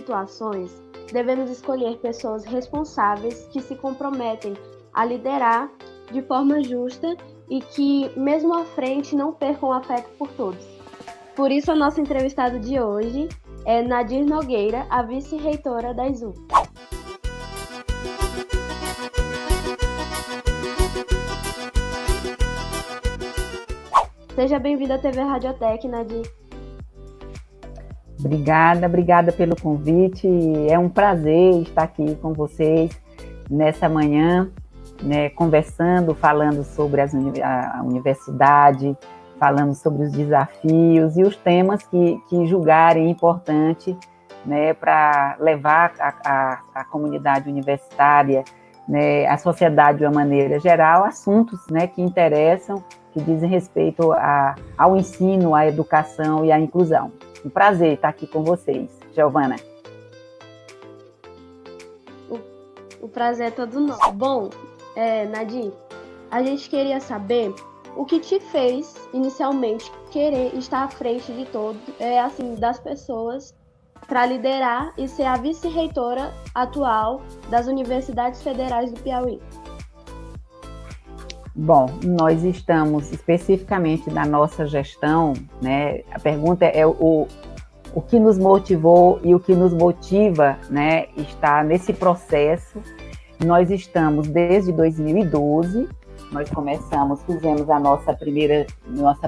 situações, devemos escolher pessoas responsáveis que se comprometem a liderar de forma justa e que, mesmo à frente, não percam o afeto por todos. Por isso, a nossa entrevistada de hoje é Nadir Nogueira, a vice-reitora da ISU. Seja bem-vinda à TV Radiotec, Nadir. Obrigada pelo convite. É um prazer estar aqui com vocês nessa manhã, né, conversando, falando sobre a universidade, falando sobre os desafios e os temas que julgarem importante, né, para levar a comunidade universitária, né, a sociedade de uma maneira geral, assuntos, né, que interessam, que dizem respeito ao ensino, à educação e à inclusão. Um prazer estar aqui com vocês, Giovana. O prazer é todo nosso. Bom, Nadir, a gente queria saber o que te fez, inicialmente, querer estar à frente de todos, das pessoas, para liderar e ser a vice-reitora atual das Universidades Federais do Piauí. Bom, nós estamos especificamente na nossa gestão, né? A pergunta é o que nos motivou e o que nos motiva, né, está nesse processo. Nós estamos desde 2012, nós fizemos a nossa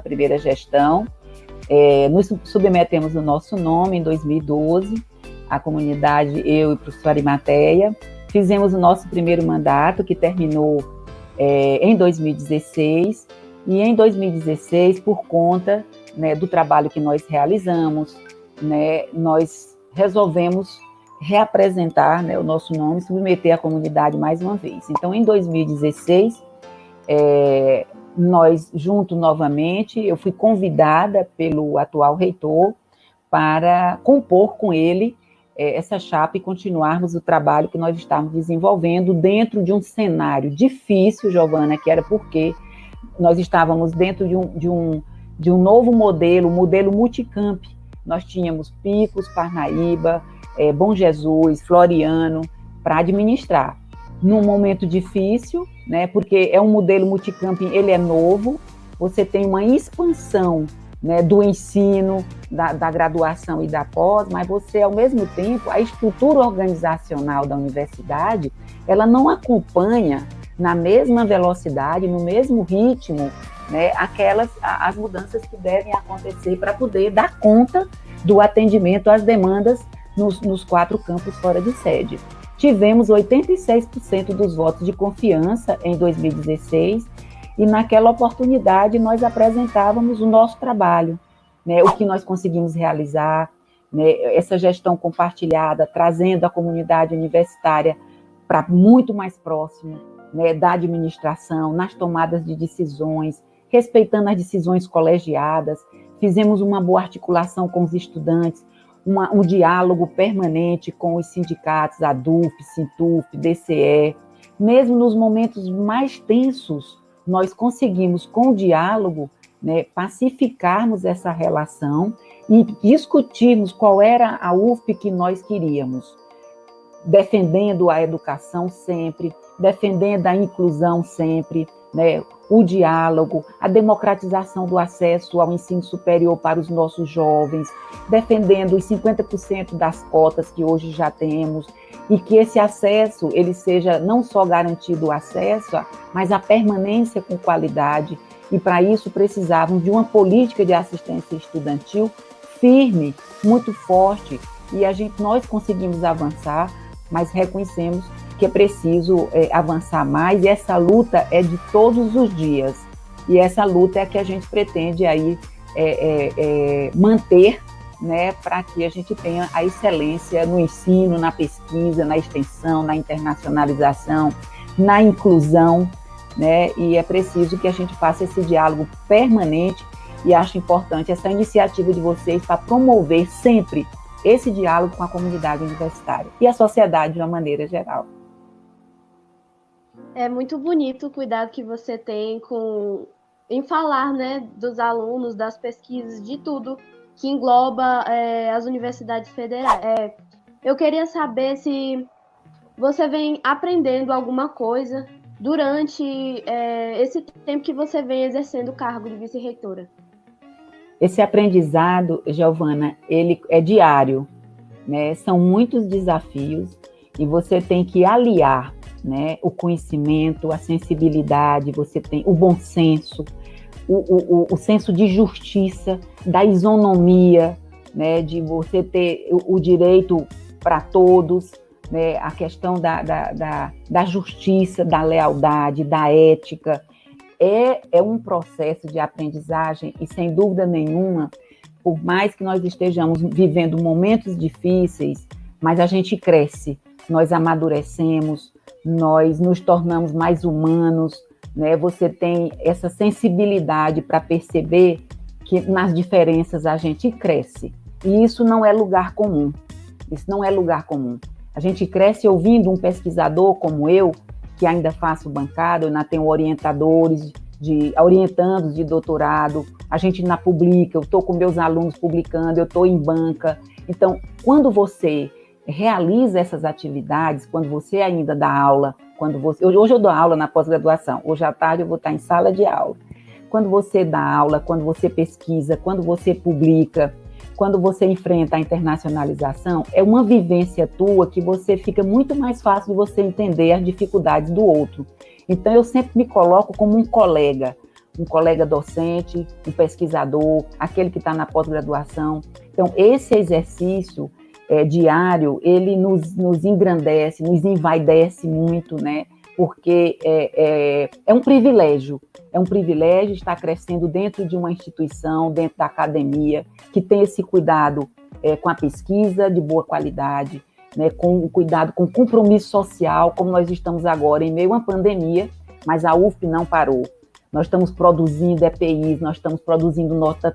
primeira gestão, nos submetemos o nosso nome em 2012, a comunidade, eu e o professor Arimateia, fizemos o nosso primeiro mandato, que terminou em 2016, e em 2016, por conta, né, do trabalho que nós realizamos, né, nós resolvemos reapresentar, né, o nosso nome, submeter a comunidade mais uma vez. Então, em 2016, nós juntos novamente, eu fui convidada pelo atual reitor para compor com ele essa chapa e continuarmos o trabalho que nós estávamos desenvolvendo dentro de um cenário difícil, Giovana, que era porque nós estávamos dentro de um novo modelo, o modelo multicamp. Nós tínhamos Picos, Parnaíba, Bom Jesus, Floriano, para administrar. Num momento difícil, né, porque é um modelo multicamp, ele é novo, você tem uma expansão, né, do ensino, da graduação e da pós, mas você, ao mesmo tempo, a estrutura organizacional da universidade, ela não acompanha na mesma velocidade, no mesmo ritmo, né, as mudanças que devem acontecer para poder dar conta do atendimento às demandas nos 4 campos fora de sede. Tivemos 86% dos votos de confiança em 2016, e naquela oportunidade nós apresentávamos o nosso trabalho, né, o que nós conseguimos realizar, né, essa gestão compartilhada, trazendo a comunidade universitária para muito mais próximo, né, da administração, nas tomadas de decisões, respeitando as decisões colegiadas. Fizemos uma boa articulação com os estudantes, um diálogo permanente com os sindicatos, a DUF, Sintuf, DCE. Mesmo nos momentos mais tensos, nós conseguimos, com o diálogo, né, pacificarmos essa relação e discutirmos qual era a UFP que nós queríamos, defendendo a educação sempre, defendendo a inclusão sempre, né, o diálogo, a democratização do acesso ao ensino superior para os nossos jovens, defendendo os 50% das cotas que hoje já temos, e que esse acesso ele seja não só garantido o acesso, mas a permanência com qualidade, e para isso precisávamos de uma política de assistência estudantil firme, muito forte, e nós conseguimos avançar, mas reconhecemos que é preciso avançar mais, e essa luta é de todos os dias, e essa luta é a que a gente pretende aí manter, né, para que a gente tenha a excelência no ensino, na pesquisa, na extensão, na internacionalização, na inclusão, né, e é preciso que a gente faça esse diálogo permanente, e acho importante essa iniciativa de vocês para promover sempre esse diálogo com a comunidade universitária e a sociedade de uma maneira geral. É muito bonito o cuidado que você tem em falar, né, dos alunos, das pesquisas, de tudo que engloba as universidades federais. Eu queria saber se você vem aprendendo alguma coisa durante esse tempo que você vem exercendo o cargo de vice-reitora. Esse aprendizado, Giovana, ele é diário, né? São muitos desafios e você tem que aliar, né, o conhecimento, a sensibilidade, você tem o bom senso, o senso de justiça, da isonomia, né, de você ter o direito para todos, né, a questão da justiça, da lealdade, da ética. É um processo de aprendizagem e, sem dúvida nenhuma, por mais que nós estejamos vivendo momentos difíceis, mas a gente cresce, nós amadurecemos, nós nos tornamos mais humanos, né? Você tem essa sensibilidade para perceber que nas diferenças a gente cresce. E isso não é lugar comum. Isso não é lugar comum. A gente cresce ouvindo um pesquisador como eu, que ainda faço bancada, eu ainda tenho orientadores, orientandos de doutorado, a gente ainda publica, eu estou com meus alunos publicando, eu estou em banca. Então, quando você realiza essas atividades, quando você ainda dá aula, hoje eu dou aula na pós-graduação, hoje à tarde eu vou estar em sala de aula. Quando você dá aula, quando você pesquisa, quando você publica, quando você enfrenta a internacionalização, é uma vivência tua que você fica muito mais fácil de você entender as dificuldades do outro. Então, eu sempre me coloco como um colega docente, um pesquisador, aquele que está na pós-graduação. Então, esse exercício diário, ele nos engrandece, nos envaidece muito, né? Porque é um privilégio estar crescendo dentro de uma instituição, dentro da academia, que tem esse cuidado com a pesquisa de boa qualidade, né, com o cuidado, com o compromisso social, como nós estamos agora em meio a uma pandemia, mas a UFP não parou. Nós estamos produzindo EPIs, nós estamos produzindo notas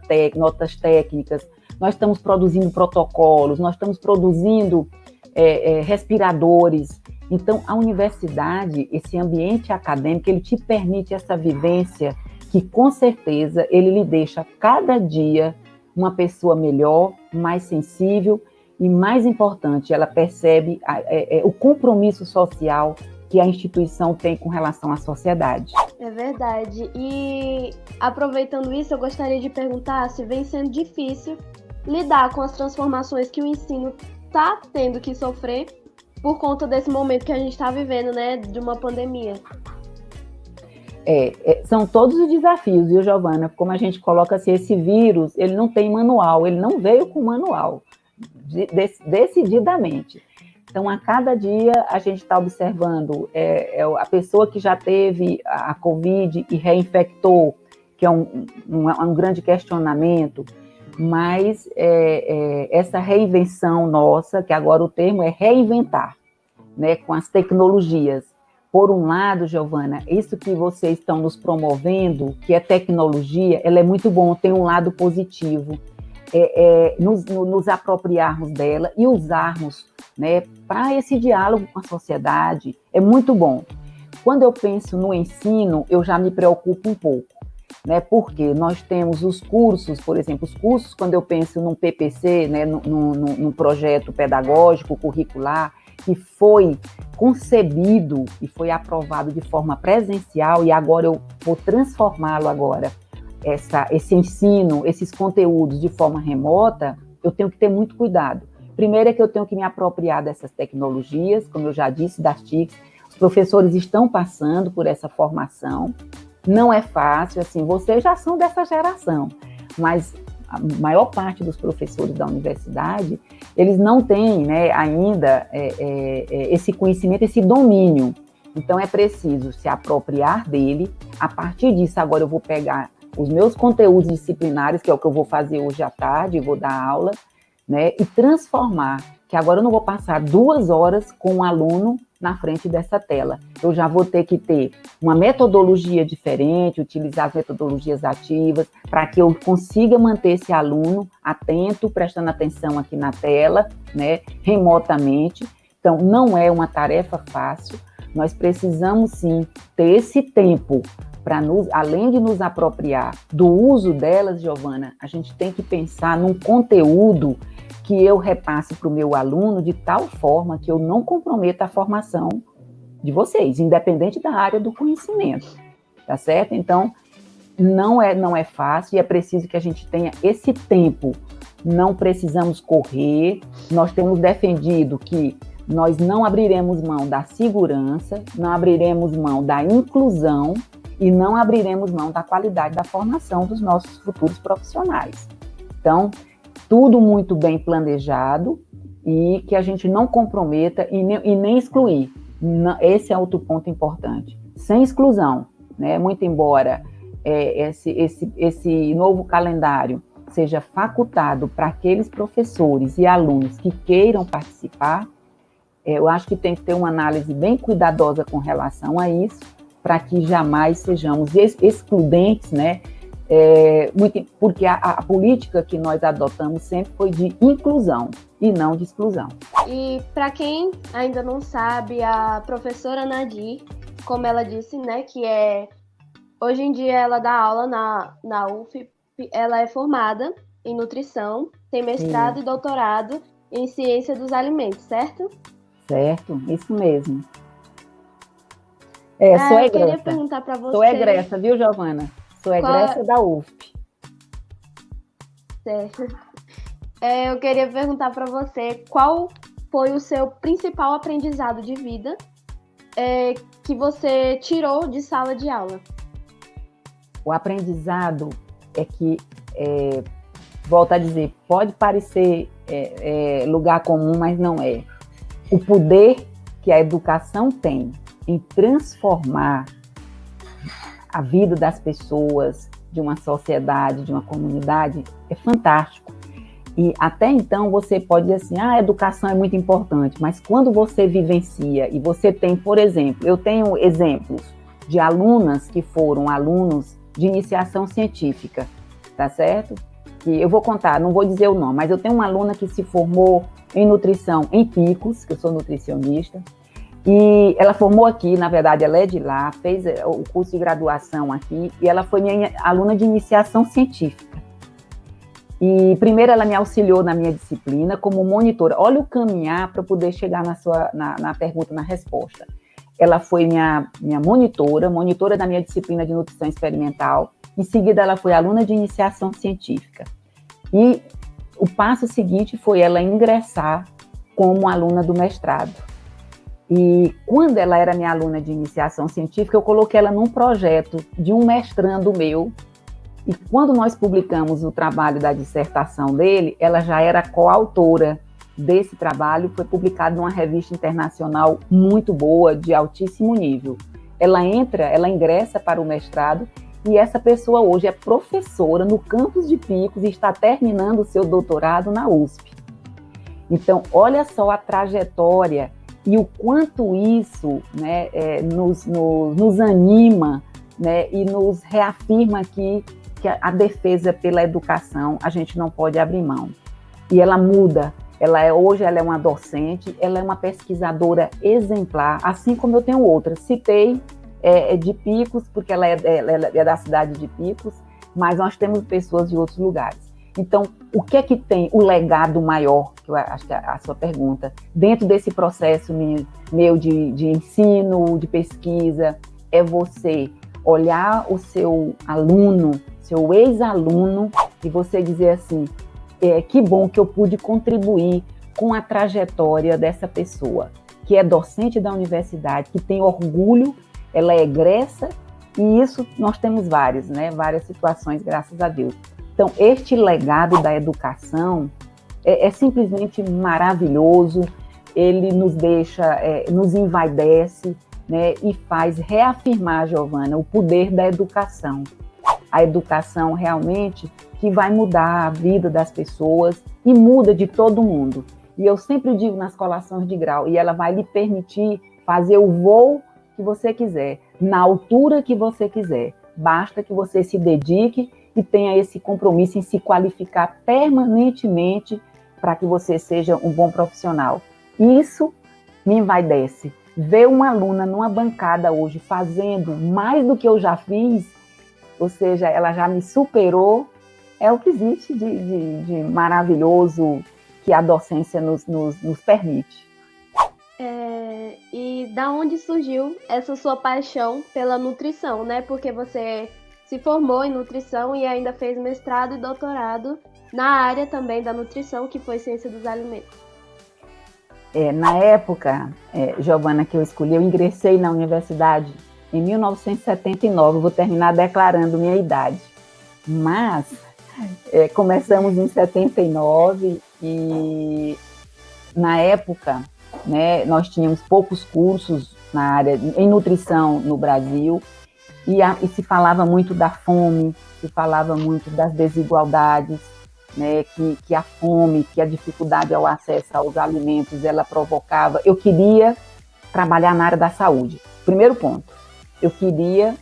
técnicas, nós estamos produzindo protocolos, nós estamos produzindo respiradores. Então, a universidade, esse ambiente acadêmico, ele te permite essa vivência que, com certeza, ele lhe deixa cada dia uma pessoa melhor, mais sensível e, mais importante, ela percebe o compromisso social que a instituição tem com relação à sociedade. É verdade. E, aproveitando isso, eu gostaria de perguntar se vem sendo difícil lidar com as transformações que o ensino está tendo que sofrer por conta desse momento que a gente está vivendo, né, de uma pandemia. São todos os desafios, viu, Giovana? Como a gente coloca assim, esse vírus, ele não tem manual, ele não veio com manual, decididamente. Então, a cada dia, a gente está observando a pessoa que já teve a Covid e reinfectou, que é um grande questionamento, mas essa reinvenção nossa, que agora o termo é reinventar, né, com as tecnologias. Por um lado, Giovana, isso que vocês estão nos promovendo, que é tecnologia, ela é muito bom, tem um lado positivo, nos apropriarmos dela e usarmos, né, para esse diálogo com a sociedade, é muito bom. Quando eu penso no ensino, eu já me preocupo um pouco, né, porque nós temos os cursos, por exemplo, quando eu penso num PPC, né, num projeto pedagógico, curricular, que foi concebido e foi aprovado de forma presencial, e agora eu vou transformá-lo agora, esse ensino, esses conteúdos de forma remota, eu tenho que ter muito cuidado. Primeiro é que eu tenho que me apropriar dessas tecnologias, como eu já disse, das TICs. Os professores estão passando por essa formação, não é fácil, assim, vocês já são dessa geração, mas a maior parte dos professores da universidade, eles não têm, né, ainda esse conhecimento, esse domínio. Então, é preciso se apropriar dele. A partir disso, agora eu vou pegar os meus conteúdos disciplinares, que é o que eu vou fazer hoje à tarde, vou dar aula, né, e transformar, que agora eu não vou passar 2 horas com um aluno na frente dessa tela. Eu já vou ter que ter uma metodologia diferente, utilizar as metodologias ativas, para que eu consiga manter esse aluno atento, prestando atenção aqui na tela, né, remotamente. Então, não é uma tarefa fácil, nós precisamos sim ter esse tempo para, além de nos apropriar do uso delas, Giovana, a gente tem que pensar num conteúdo que eu repasse para o meu aluno de tal forma que eu não comprometa a formação de vocês, independente da área do conhecimento, tá certo? Então, não é fácil e é preciso que a gente tenha esse tempo. Não precisamos correr, nós temos defendido que nós não abriremos mão da segurança, não abriremos mão da inclusão e não abriremos mão da qualidade da formação dos nossos futuros profissionais. Então, tudo muito bem planejado e que a gente não comprometa e nem excluir. Esse é outro ponto importante. Sem exclusão, né? Muito embora esse novo calendário seja facultado para aqueles professores e alunos que queiram participar, eu acho que tem que ter uma análise bem cuidadosa com relação a isso, para que jamais sejamos excludentes, né? Porque a política que nós adotamos sempre foi de inclusão e não de exclusão. E para quem ainda não sabe, a professora Nadir, como ela disse, né, que hoje em dia ela dá aula na UF, ela é formada em nutrição, tem mestrado e doutorado em ciência dos alimentos, certo? Certo, isso mesmo. Sou egressa. Eu queria perguntar para você... Sou egressa, viu, Giovana? Sou egressa da UFP. Certo. Eu queria perguntar para você qual foi o seu principal aprendizado de vida que você tirou de sala de aula. O aprendizado é que, volto a dizer, pode parecer lugar comum, mas não é. O poder que a educação tem em transformar a vida das pessoas, de uma sociedade, de uma comunidade, é fantástico. E até então você pode dizer assim, a educação é muito importante, mas quando você vivencia e você tem, por exemplo, eu tenho exemplos de alunas que foram alunos de iniciação científica, tá certo? Que eu vou contar, não vou dizer o nome, mas eu tenho uma aluna que se formou em nutrição em Picos, que eu sou nutricionista, e ela formou aqui, na verdade ela é de lá, fez o curso de graduação aqui, e ela foi minha aluna de iniciação científica. E primeiro ela me auxiliou na minha disciplina como monitora. Olha o caminhar para poder chegar na pergunta, na resposta. Ela foi minha monitora da minha disciplina de nutrição experimental. Em seguida, ela foi aluna de iniciação científica. E o passo seguinte foi ela ingressar como aluna do mestrado. E quando ela era minha aluna de iniciação científica, eu coloquei ela num projeto de um mestrando meu. E quando nós publicamos o trabalho da dissertação dele, ela já era coautora desse trabalho, foi publicado numa revista internacional muito boa, de altíssimo nível. Ela ingressa para o mestrado e essa pessoa hoje é professora no campus de Picos e está terminando o seu doutorado na USP. Então, olha só a trajetória e o quanto isso, né, nos anima, né, e nos reafirma aqui que a defesa pela educação a gente não pode abrir mão. E ela muda. Hoje ela é uma docente, ela é uma pesquisadora exemplar, assim como eu tenho outras. Citei de Picos, porque ela é da cidade de Picos, mas nós temos pessoas de outros lugares. Então, o que é que tem o legado maior, que eu acho que é a sua pergunta, dentro desse processo meu de ensino, de pesquisa, é você olhar o seu aluno, seu ex-aluno, e você dizer assim, que bom que eu pude contribuir com a trajetória dessa pessoa, que é docente da universidade, que tem orgulho, ela é egressa, e isso nós temos várias situações, graças a Deus. Então, este legado da educação é simplesmente maravilhoso, ele nos deixa, nos envaidece, né, e faz reafirmar, Giovana, o poder da educação. A educação realmente que vai mudar a vida das pessoas e muda de todo mundo. E eu sempre digo nas colações de grau, e ela vai lhe permitir fazer o voo que você quiser, na altura que você quiser. Basta que você se dedique e tenha esse compromisso em se qualificar permanentemente para que você seja um bom profissional. Isso me envaidece. Ver uma aluna numa bancada hoje fazendo mais do que eu já fiz, ou seja, ela já me superou, é o que existe de maravilhoso que a docência nos permite. E da onde surgiu essa sua paixão pela nutrição, né? Porque você se formou em nutrição e ainda fez mestrado e doutorado na área também da nutrição, que foi ciência dos alimentos. Na época, Giovana, que eu escolhi, eu ingressei na universidade em 1979, vou terminar declarando minha idade. Mas começamos em 79 e na época, né, nós tínhamos poucos cursos na área em nutrição no Brasil e se falava muito da fome, se falava muito das desigualdades, né, que a fome, que a dificuldade ao acesso aos alimentos, ela provocava. Eu queria trabalhar na área da saúde. Primeiro ponto, eu queria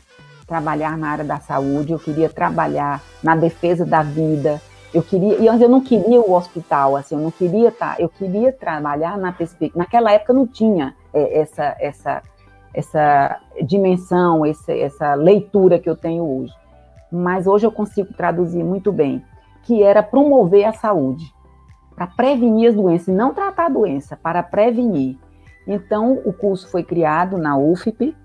trabalhar na área da saúde, eu queria trabalhar na defesa da vida, eu não queria o hospital, assim, eu queria trabalhar na perspectiva. Naquela época não tinha essa dimensão, essa leitura que eu tenho hoje. Mas hoje eu consigo traduzir muito bem, que era promover a saúde, para prevenir as doenças, e não tratar a doença, para prevenir. Então, o curso foi criado na UFP,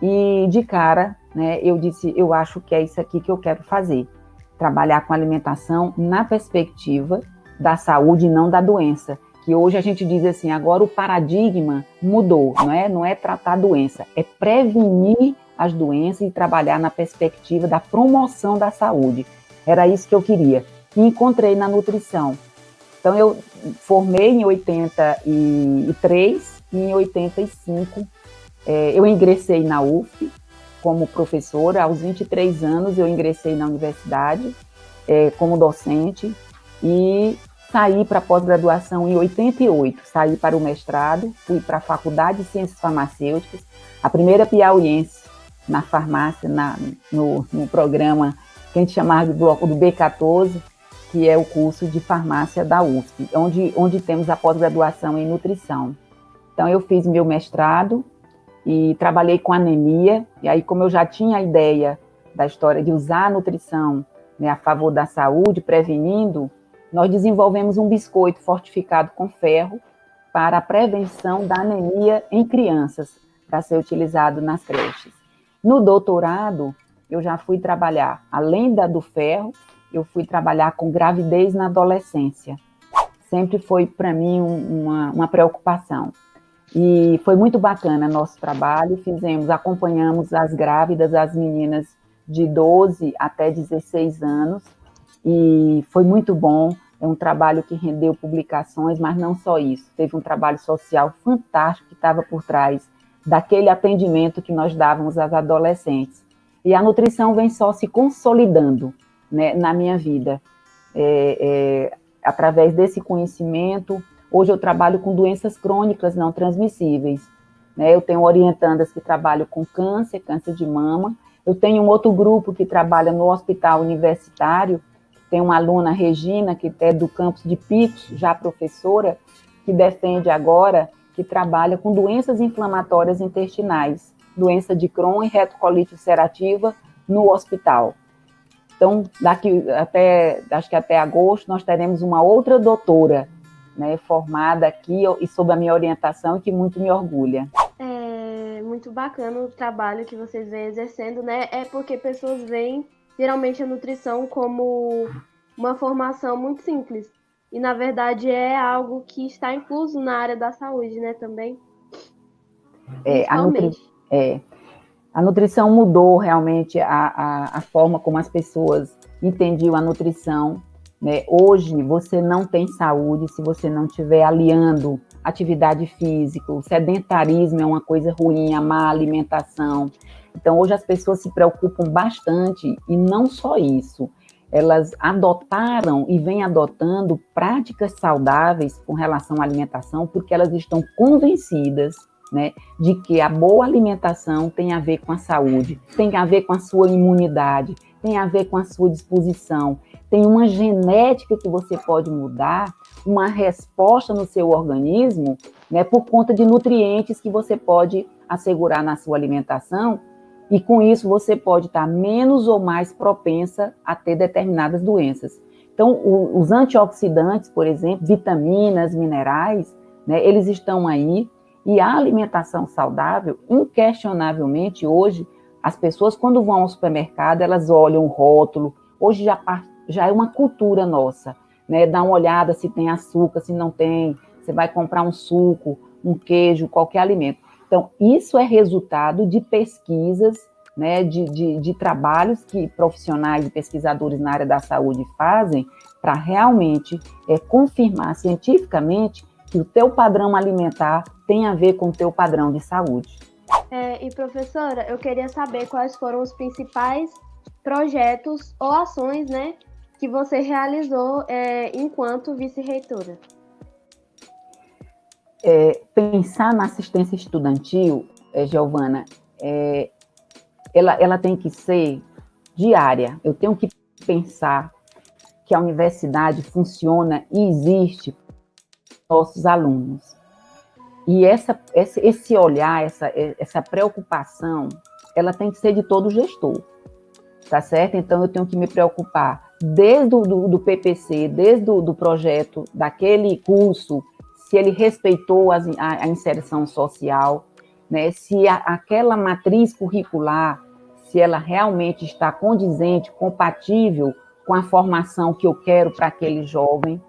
e de cara, né, eu disse, eu acho que é isso aqui que eu quero fazer, trabalhar com alimentação na perspectiva da saúde e não da doença, que hoje a gente diz assim, agora o paradigma mudou, não é tratar a doença, é prevenir as doenças e trabalhar na perspectiva da promoção da saúde. Era isso que eu queria. E encontrei na nutrição. Então, eu formei em 83 e em 85 eu ingressei na UF como professora. Aos 23 anos, eu ingressei na universidade como docente e saí para a pós-graduação em 88. Saí para o mestrado, fui para a Faculdade de Ciências Farmacêuticas, a primeira piauiense na farmácia, no programa que a gente chamava de bloco do B14, que é o curso de farmácia da USP, onde temos a pós-graduação em nutrição. Então, eu fiz meu mestrado e trabalhei com anemia, e aí, como eu já tinha a ideia da história de usar a nutrição, né, a favor da saúde, prevenindo, nós desenvolvemos um biscoito fortificado com ferro para a prevenção da anemia em crianças, para ser utilizado nas creches. No doutorado, eu já fui trabalhar, além do ferro, eu fui trabalhar com gravidez na adolescência. Sempre foi, para mim, uma preocupação. E foi muito bacana nosso trabalho, acompanhamos as grávidas, as meninas de 12 até 16 anos, e foi muito bom, é um trabalho que rendeu publicações, mas não só isso, teve um trabalho social fantástico que estava por trás daquele atendimento que nós dávamos às adolescentes. E a nutrição vem só se consolidando, né, na minha vida, através desse conhecimento. Hoje eu trabalho com doenças crônicas não transmissíveis, né? Eu tenho orientandas que trabalham com câncer de mama. Eu tenho um outro grupo que trabalha no hospital universitário. Tem uma aluna, Regina, que é do campus de Picos, já professora, que defende agora, que trabalha com doenças inflamatórias intestinais, doença de Crohn e retocolite ulcerativa no hospital. Então, acho que até agosto, nós teremos uma outra doutora, né, formada aqui e sob a minha orientação, que muito me orgulha. É muito bacana o trabalho que vocês vêm exercendo, né? É porque pessoas veem, geralmente, a nutrição como uma formação muito simples. E, na verdade, é algo que está incluso na área da saúde, né, também? A nutrição mudou realmente a forma como as pessoas entendiam a nutrição, né? Hoje, você não tem saúde se você não estiver aliando atividade física. O sedentarismo é uma coisa ruim, a má alimentação. Então, hoje as pessoas se preocupam bastante, e não só isso, elas adotaram e vêm adotando práticas saudáveis com relação à alimentação, porque elas estão convencidas, né, de que a boa alimentação tem a ver com a saúde, tem a ver com a sua imunidade, tem a ver com a sua disposição, tem uma genética que você pode mudar, uma resposta no seu organismo, né, por conta de nutrientes que você pode assegurar na sua alimentação, e com isso você pode estar menos ou mais propensa a ter determinadas doenças. Então, os antioxidantes, por exemplo, vitaminas, minerais, né, eles estão aí, e a alimentação saudável, inquestionavelmente, hoje, as pessoas, quando vão ao supermercado, elas olham o rótulo, hoje já é uma cultura nossa, né, dá uma olhada se tem açúcar, se não tem, você vai comprar um suco, um queijo, qualquer alimento. Então, isso é resultado de pesquisas, né, de trabalhos que profissionais e pesquisadores na área da saúde fazem para realmente confirmar cientificamente que o teu padrão alimentar tem a ver com o teu padrão de saúde. E professora, eu queria saber quais foram os principais projetos ou ações, né, que você realizou enquanto vice-reitora. Pensar na assistência estudantil, Giovana, ela tem que ser diária. Eu tenho que pensar que a universidade funciona e existe para nossos alunos. E esse olhar, essa preocupação, ela tem que ser de todo gestor, tá certo? Então, eu tenho que me preocupar desde do PPC, desde o projeto, daquele curso, se ele respeitou a inserção social, né? Se aquela matriz curricular, se ela realmente está condizente, compatível com a formação que eu quero para aquele jovem.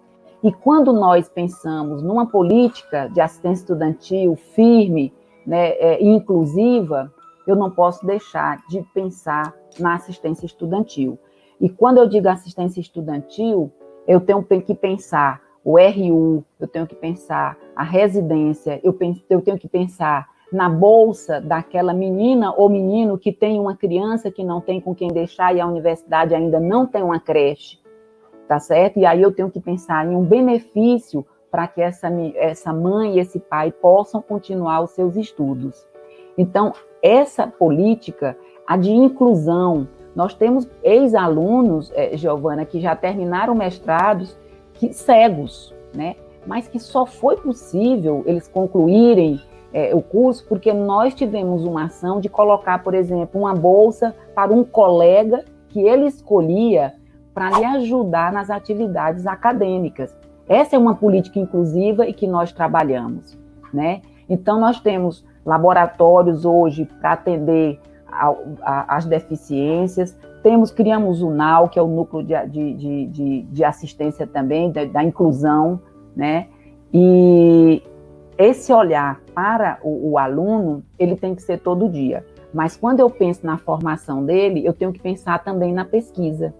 E quando nós pensamos numa política de assistência estudantil firme, né, e inclusiva, eu não posso deixar de pensar na assistência estudantil. E quando eu digo assistência estudantil, eu tenho que pensar o RU, eu tenho que pensar a residência, eu tenho que pensar na bolsa daquela menina ou menino que tem uma criança que não tem com quem deixar e a universidade ainda não tem uma creche, tá certo? E aí eu tenho que pensar em um benefício para que essa mãe e esse pai possam continuar os seus estudos. Então, essa política, a de inclusão, nós temos ex-alunos, Giovana, que já terminaram mestrados, cegos, né? Mas que só foi possível eles concluírem o curso porque nós tivemos uma ação de colocar, por exemplo, uma bolsa para um colega que ele escolhia para lhe ajudar nas atividades acadêmicas. Essa é uma política inclusiva e que nós trabalhamos, né? Então, nós temos laboratórios hoje para atender às deficiências, criamos o NAU, que é o Núcleo de Assistência também, da inclusão, né? E esse olhar para o aluno, ele tem que ser todo dia. Mas quando eu penso na formação dele, eu tenho que pensar também na pesquisa.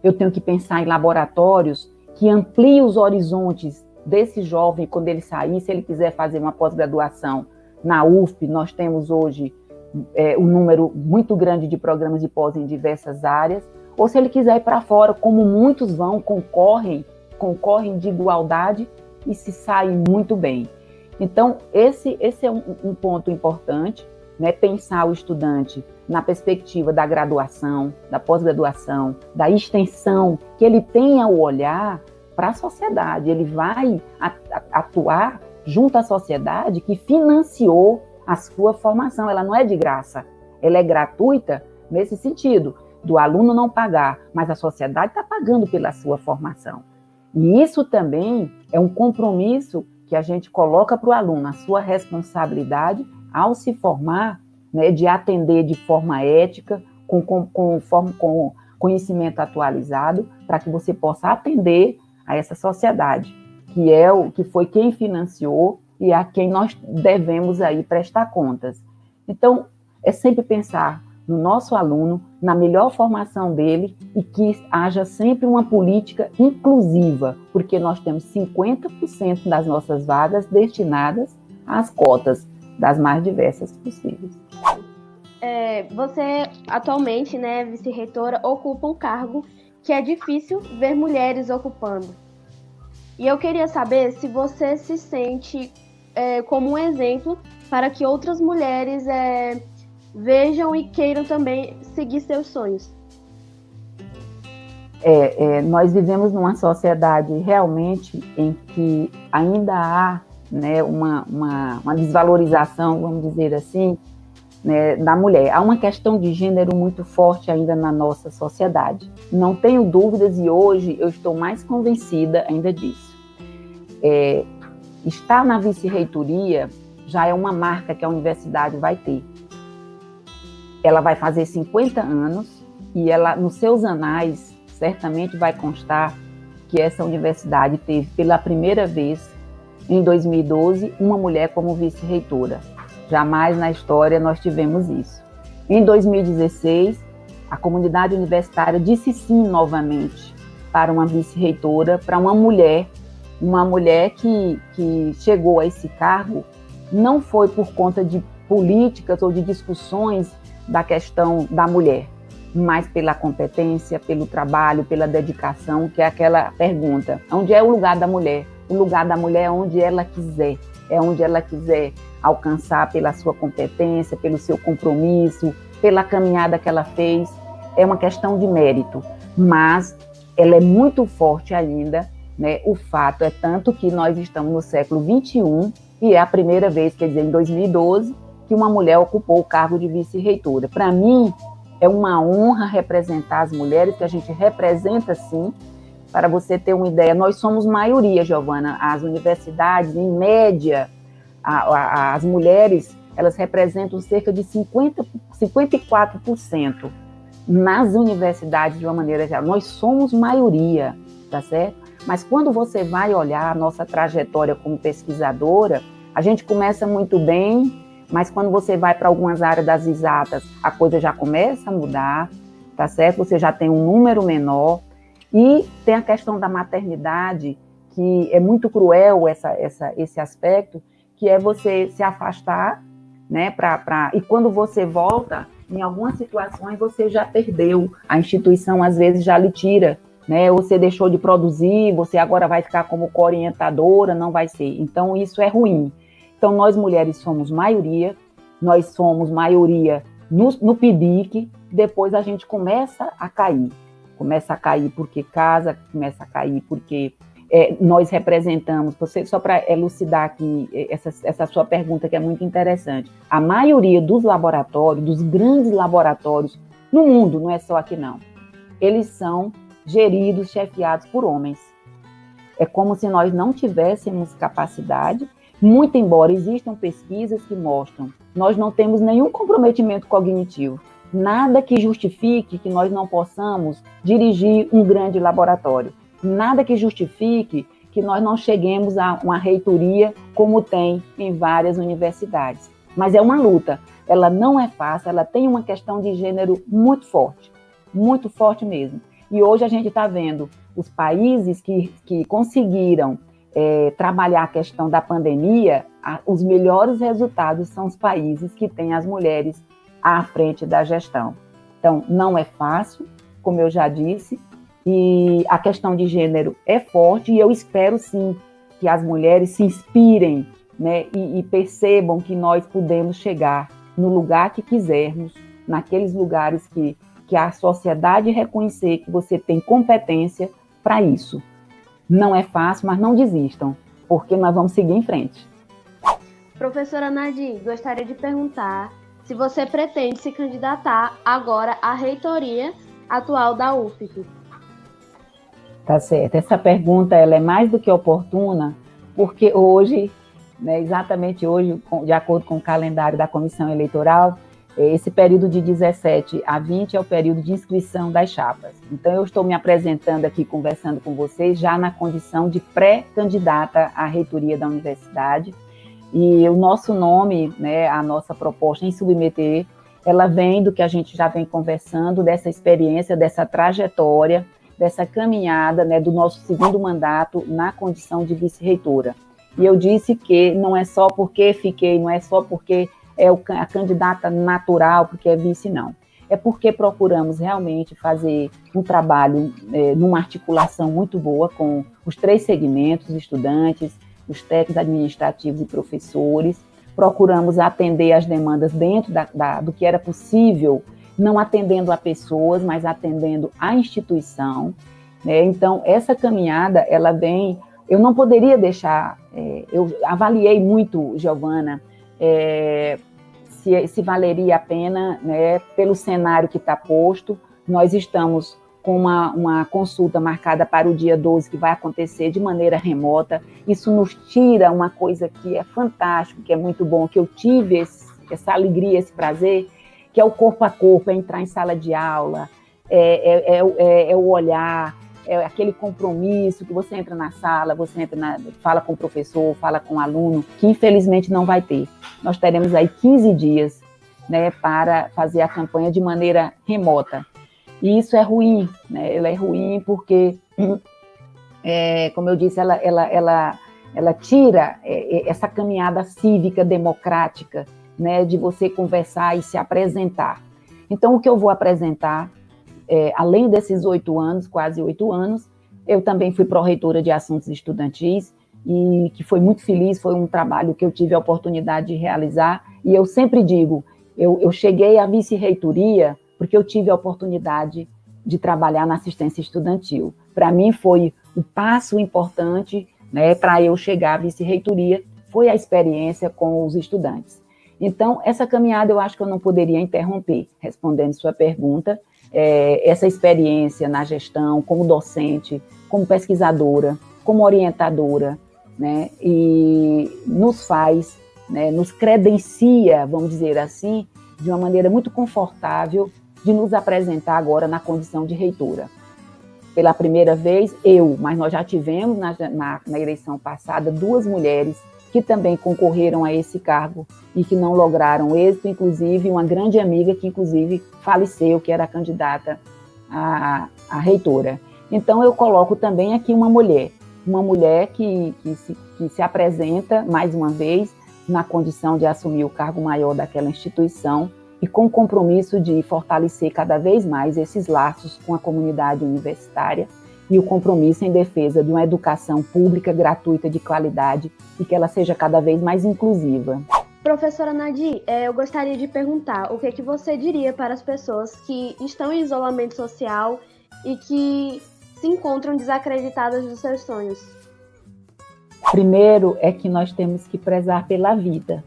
Eu tenho que pensar em laboratórios que ampliem os horizontes desse jovem quando ele sair, se ele quiser fazer uma pós-graduação na UFP, nós temos hoje um número muito grande de programas de pós em diversas áreas, ou se ele quiser ir para fora, como muitos vão, concorrem de igualdade e se saem muito bem. Então, esse é um ponto importante, né? Pensar o estudante na perspectiva da graduação, da pós-graduação, da extensão, que ele tenha o olhar para a sociedade, ele vai atuar junto à sociedade que financiou a sua formação, ela não é de graça, ela é gratuita nesse sentido, do aluno não pagar, mas a sociedade está pagando pela sua formação. E isso também é um compromisso que a gente coloca para o aluno, a sua responsabilidade ao se formar, né, de atender de forma ética, com conhecimento atualizado, para que você possa atender a essa sociedade, que foi quem financiou e a quem nós devemos aí prestar contas. Então, é sempre pensar no nosso aluno, na melhor formação dele e que haja sempre uma política inclusiva, porque nós temos 50% das nossas vagas destinadas às cotas das mais diversas possíveis. Você atualmente, né, vice-reitora, ocupa um cargo que é difícil ver mulheres ocupando. E eu queria saber se você se sente como um exemplo para que outras mulheres vejam e queiram também seguir seus sonhos. Nós vivemos numa sociedade realmente em que ainda há, né, uma desvalorização, vamos dizer assim, né, da mulher. Há uma questão de gênero muito forte ainda na nossa sociedade. Não tenho dúvidas e hoje eu estou mais convencida ainda disso. Estar na vice-reitoria já é uma marca que a universidade vai ter. Ela vai fazer 50 anos e ela, nos seus anais, certamente vai constar que essa universidade teve pela primeira vez, em 2012, uma mulher como vice-reitora. Jamais na história nós tivemos isso. Em 2016, a comunidade universitária disse sim novamente para uma vice-reitora, para uma mulher que chegou a esse cargo, não foi por conta de políticas ou de discussões da questão da mulher, mas pela competência, pelo trabalho, pela dedicação, que é aquela pergunta: onde é o lugar da mulher? O lugar da mulher é onde ela quiser, alcançar pela sua competência, pelo seu compromisso, pela caminhada que ela fez. É uma questão de mérito, mas ela é muito forte ainda, né? O fato é tanto que nós estamos no século XXI e é a primeira vez, quer dizer, em 2012, que uma mulher ocupou o cargo de vice-reitora. Para mim, é uma honra representar as mulheres, que a gente representa sim. Para você ter uma ideia, nós somos maioria, Giovana. As universidades, em média, as mulheres, elas representam cerca de 54% nas universidades, de uma maneira geral. Nós somos maioria, tá certo? Mas quando você vai olhar a nossa trajetória como pesquisadora, a gente começa muito bem, mas quando você vai para algumas áreas das exatas, a coisa já começa a mudar, tá certo? Você já tem um número menor. E tem a questão da maternidade, que é muito cruel esse aspecto, que é você se afastar, né, e quando você volta, em algumas situações você já perdeu, a instituição às vezes já lhe tira, né, você deixou de produzir, você agora vai ficar como co-orientadora, não vai ser. Então isso é ruim. Então nós mulheres somos maioria no PIBIC, depois a gente começa a cair porque casa, começa a cair porque nós representamos, só para elucidar aqui essa sua pergunta que é muito interessante, a maioria dos laboratórios, dos grandes laboratórios no mundo, não é só aqui não, eles são geridos, chefiados por homens. É como se nós não tivéssemos capacidade, muito embora existam pesquisas que mostram, nós não temos nenhum comprometimento cognitivo, nada que justifique que nós não possamos dirigir um grande laboratório. Nada que justifique que nós não cheguemos a uma reitoria como tem em várias universidades. Mas é uma luta. Ela não é fácil, ela tem uma questão de gênero muito forte mesmo. E hoje a gente está vendo os países que conseguiram trabalhar a questão da pandemia, os melhores resultados são os países que têm as mulheres à frente da gestão. Então, não é fácil, como eu já disse, e a questão de gênero é forte, e eu espero, sim, que as mulheres se inspirem, né, e percebam que nós podemos chegar no lugar que quisermos, naqueles lugares que a sociedade reconhecer que você tem competência para isso. Não é fácil, mas não desistam, porque nós vamos seguir em frente. Professora Nadir, gostaria de perguntar se você pretende se candidatar agora à reitoria atual da UFPE. Tá certo. Essa pergunta ela é mais do que oportuna, porque hoje, né, exatamente hoje, de acordo com o calendário da Comissão Eleitoral, esse período de 17 a 20 é o período de inscrição das chapas. Então, eu estou me apresentando aqui, conversando com vocês, já na condição de pré-candidata à reitoria da universidade. E o nosso nome, né, a nossa proposta em submeter, ela vem do que a gente já vem conversando, dessa experiência, dessa trajetória, dessa caminhada, né, do nosso segundo mandato na condição de vice-reitora. E eu disse que não é só porque fiquei, não é só porque é a candidata natural, porque é vice, não. É porque procuramos realmente fazer um trabalho numa articulação muito boa com os 3 segmentos, estudantes, os técnicos administrativos e professores. Procuramos atender as demandas dentro do que era possível, não atendendo a pessoas, mas atendendo a instituição, né? Então, essa caminhada, ela vem... Eu não poderia deixar... eu avaliei muito, Giovana, se valeria a pena, né, pelo cenário que está posto. Nós estamos com uma consulta marcada para o dia 12, que vai acontecer de maneira remota. Isso nos tira uma coisa que é fantástico, que é muito bom, que eu tive essa alegria, esse prazer, que é o corpo a corpo, é entrar em sala de aula, é o olhar, é aquele compromisso que você entra na sala, fala com o professor, fala com o aluno, que infelizmente não vai ter. Nós teremos aí 15 dias, né, para fazer a campanha de maneira remota. E isso é ruim, né? Ela é ruim porque, como eu disse, ela tira essa caminhada cívica, democrática, né, de você conversar e se apresentar. Então, o que eu vou apresentar, além desses 8 anos, quase 8 anos, eu também fui pró-reitora de assuntos estudantis, e que foi muito feliz, foi um trabalho que eu tive a oportunidade de realizar, e eu sempre digo, eu cheguei à vice-reitoria porque eu tive a oportunidade de trabalhar na assistência estudantil. Para mim foi um passo importante, né, para eu chegar à vice-reitoria, foi a experiência com os estudantes. Então, essa caminhada eu acho que eu não poderia interromper, respondendo sua pergunta, essa experiência na gestão, como docente, como pesquisadora, como orientadora, né, e nos faz, né, nos credencia, vamos dizer assim, de uma maneira muito confortável, de nos apresentar agora na condição de reitora. Pela primeira vez, mas nós já tivemos na eleição passada 2 mulheres que também concorreram a esse cargo e que não lograram êxito, inclusive uma grande amiga que inclusive faleceu, que era a candidata a reitora. Então eu coloco também aqui uma mulher que se apresenta mais uma vez na condição de assumir o cargo maior daquela instituição, e com o compromisso de fortalecer cada vez mais esses laços com a comunidade universitária e o compromisso em defesa de uma educação pública, gratuita, de qualidade e que ela seja cada vez mais inclusiva. Professora Nadi, eu gostaria de perguntar o que você diria para as pessoas que estão em isolamento social e que se encontram desacreditadas dos seus sonhos? Primeiro é que nós temos que prezar pela vida.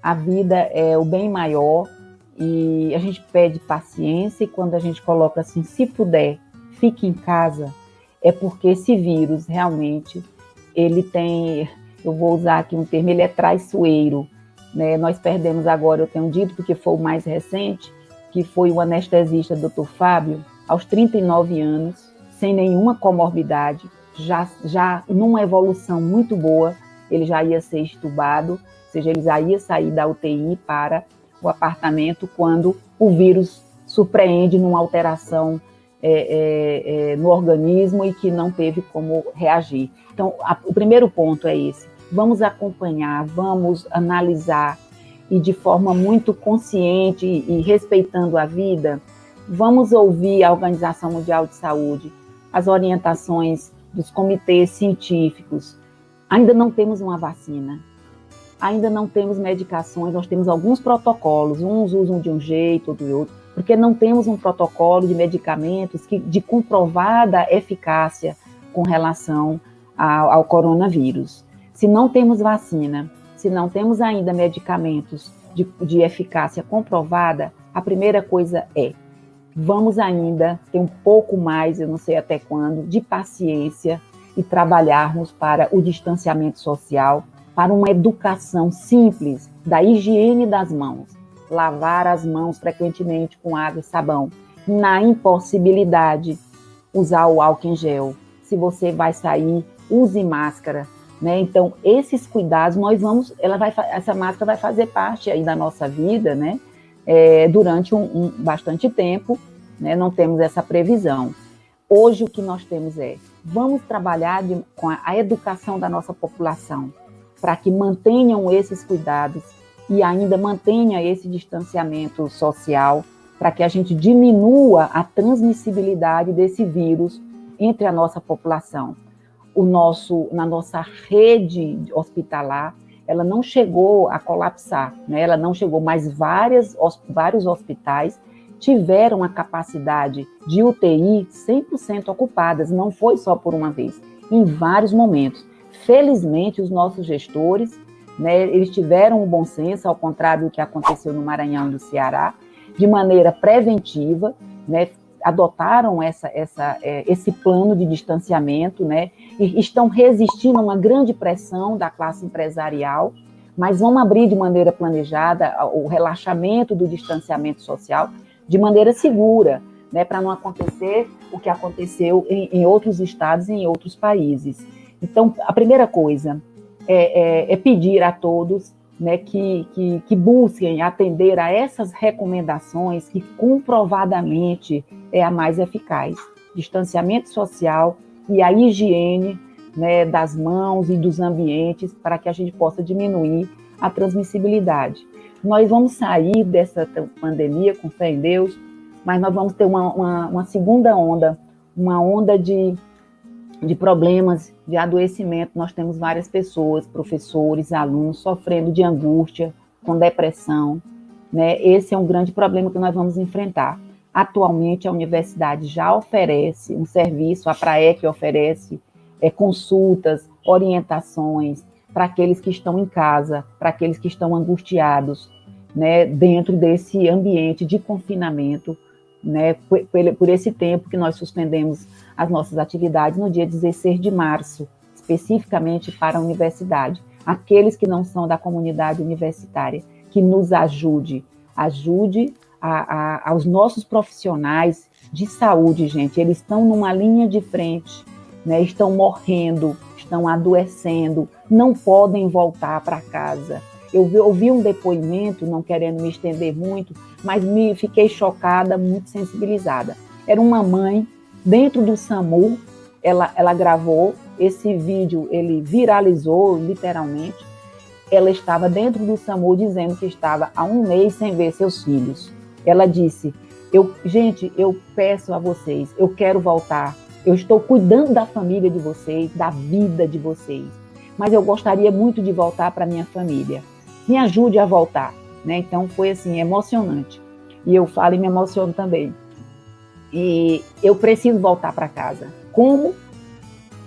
A vida é o bem maior e a gente pede paciência, e quando a gente coloca assim, se puder, fique em casa, é porque esse vírus realmente, ele tem, eu vou usar aqui um termo, ele é traiçoeiro, né? Nós perdemos agora, eu tenho dito porque foi o mais recente, que foi o anestesista Dr. Fábio, aos 39 anos, sem nenhuma comorbidade, já numa evolução muito boa, ele já ia ser entubado, ou seja, ele já ia sair da UTI para o apartamento quando o vírus surpreende numa alteração no organismo e que não teve como reagir. Então, o primeiro ponto é esse. Vamos acompanhar, vamos analisar e de forma muito consciente e respeitando a vida, vamos ouvir a Organização Mundial de Saúde, as orientações dos comitês científicos. Ainda não temos uma vacina. Ainda não temos medicações, nós temos alguns protocolos, uns usam de um jeito, outros de outro, porque não temos um protocolo de medicamentos de comprovada eficácia com relação ao coronavírus. Se não temos vacina, se não temos ainda medicamentos de eficácia comprovada, a primeira coisa vamos ainda ter um pouco mais, eu não sei até quando, de paciência e trabalharmos para o distanciamento social, para uma educação simples da higiene das mãos, lavar as mãos frequentemente com água e sabão, na impossibilidade, usar o álcool em gel, se você vai sair, use máscara, né? Então, esses cuidados, essa máscara vai fazer parte aí da nossa vida, né? Durante bastante tempo, né? Não temos essa previsão. Hoje, o que nós temos vamos trabalhar com a educação da nossa população, para que mantenham esses cuidados e ainda mantenha esse distanciamento social, para que a gente diminua a transmissibilidade desse vírus entre a nossa população. Na nossa rede hospitalar, ela não chegou a colapsar, né? Ela não chegou, mas vários hospitais tiveram a capacidade de UTI 100% ocupadas, não foi só por uma vez, em vários momentos. Felizmente, os nossos gestores, né? Eles tiveram um bom senso, ao contrário do que aconteceu no Maranhão e no Ceará, de maneira preventiva, né? Adotaram esse plano de distanciamento, né? E estão resistindo a uma grande pressão da classe empresarial, mas vão abrir de maneira planejada o relaxamento do distanciamento social de maneira segura, né, para não acontecer o que aconteceu em outros estados e em outros países. Então, a primeira coisa é pedir a todos, né, que busquem atender a essas recomendações que comprovadamente é a mais eficaz. Distanciamento social e a higiene, né, das mãos e dos ambientes para que a gente possa diminuir a transmissibilidade. Nós vamos sair dessa pandemia, com fé em Deus, mas nós vamos ter uma segunda onda, uma onda de problemas, de adoecimento. Nós temos várias pessoas, professores, alunos, sofrendo de angústia, com depressão, né? Esse é um grande problema que nós vamos enfrentar. Atualmente, a universidade já oferece um serviço, a PRAEC oferece consultas, orientações para aqueles que estão em casa, para aqueles que estão angustiados, né, dentro desse ambiente de confinamento, né, por esse tempo que nós suspendemos as nossas atividades no dia 16 de março, especificamente para a universidade. Aqueles que não são da comunidade universitária, que nos ajude aos nossos profissionais de saúde, gente. Eles estão numa linha de frente, né, estão morrendo, estão adoecendo, não podem voltar para casa. Eu ouvi um depoimento, não querendo me estender muito, mas fiquei chocada, muito sensibilizada. Era uma mãe dentro do SAMU, ela gravou esse vídeo, ele viralizou literalmente. Ela estava dentro do SAMU dizendo que estava há 1 mês sem ver seus filhos. Ela disse, gente, eu peço a vocês, eu quero voltar, eu estou cuidando da família de vocês, da vida de vocês, mas eu gostaria muito de voltar para minha família. Me ajude a voltar, né? Então foi assim, emocionante. E eu falo e me emociono também. E eu preciso voltar para casa. Como?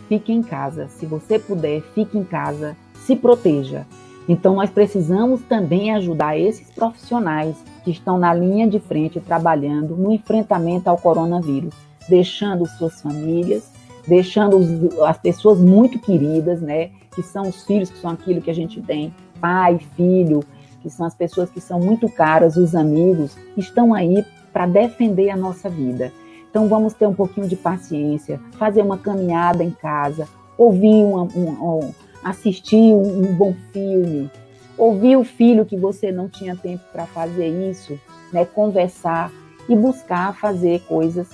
Fique em casa. Se você puder, fique em casa, se proteja. Então nós precisamos também ajudar esses profissionais que estão na linha de frente trabalhando no enfrentamento ao coronavírus, deixando suas famílias, deixando as pessoas muito queridas, né? Que são os filhos, que são aquilo que a gente tem, pai, filho, que são as pessoas que são muito caras, os amigos, estão aí para defender a nossa vida. Então vamos ter um pouquinho de paciência, fazer uma caminhada em casa, ouvir assistir um bom filme, ouvir o filho que você não tinha tempo para fazer isso, né? Conversar e buscar fazer coisas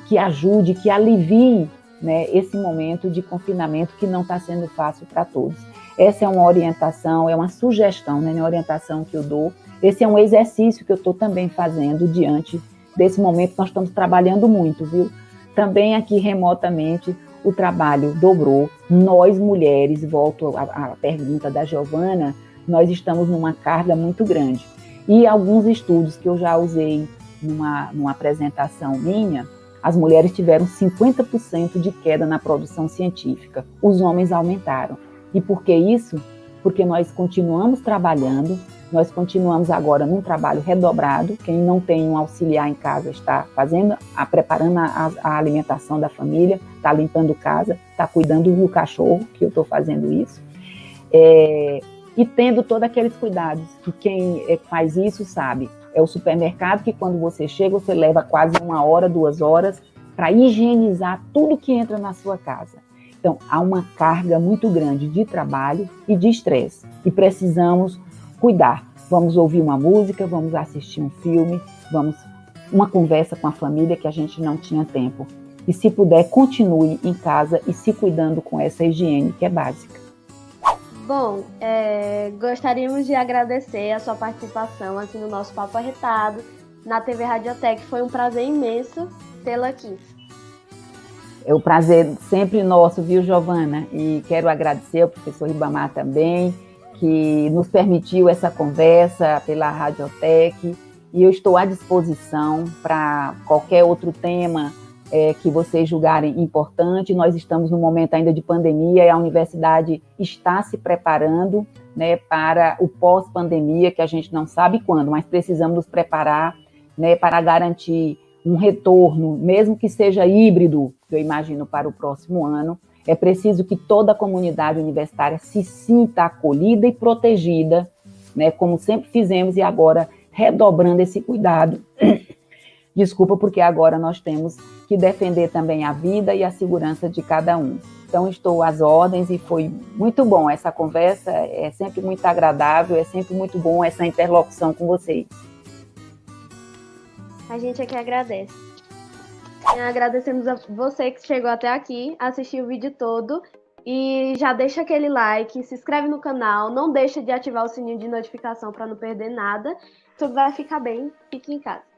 que ajude, que alivie, né, esse momento de confinamento que não está sendo fácil para todos. Essa é uma orientação, é uma sugestão, né, uma orientação que eu dou. Esse é um exercício que eu estou também fazendo diante desse momento que nós estamos trabalhando muito, viu? Também aqui remotamente o trabalho dobrou. Nós mulheres, volto à pergunta da Giovana, nós estamos numa carga muito grande. E alguns estudos que eu já usei numa apresentação minha, as mulheres tiveram 50% de queda na produção científica, os homens aumentaram. E por que isso? Porque nós continuamos trabalhando, nós continuamos agora num trabalho redobrado. Quem não tem um auxiliar em casa está preparando a alimentação da família, está limpando casa, está cuidando do cachorro, que eu estou fazendo isso. E tendo todos aqueles cuidados, que quem faz isso sabe. É o supermercado que quando você chega, você leva quase 1 hora, 2 horas para higienizar tudo que entra na sua casa. Então, há uma carga muito grande de trabalho e de estresse. E precisamos cuidar. Vamos ouvir uma música, vamos assistir um filme, vamos uma conversa com a família que a gente não tinha tempo. E se puder, continue em casa e se cuidando com essa higiene que é básica. Bom, gostaríamos de agradecer a sua participação aqui no nosso Papo Arretado, na TV Radiotec. Foi um prazer imenso tê-la aqui. É um prazer sempre nosso, viu, Giovana? E quero agradecer ao professor Ribamar também, que nos permitiu essa conversa pela Radiotec. E eu estou à disposição para qualquer outro tema que vocês julgarem importante. Nós estamos no momento ainda de pandemia e a universidade está se preparando, né, para o pós-pandemia, que a gente não sabe quando, mas precisamos nos preparar, né, para garantir um retorno, mesmo que seja híbrido, que eu imagino para o próximo ano. É preciso que toda a comunidade universitária se sinta acolhida e protegida, né, como sempre fizemos, e agora redobrando esse cuidado. Desculpa, porque agora nós temos que defender também a vida e a segurança de cada um. Então, estou às ordens e foi muito bom essa conversa, é sempre muito agradável, é sempre muito bom essa interlocução com vocês. A gente aqui agradece. Agradecemos a você que chegou até aqui, assistiu o vídeo todo e já deixa aquele like, se inscreve no canal, não deixa de ativar o sininho de notificação para não perder nada. Tudo vai ficar bem, fique em casa.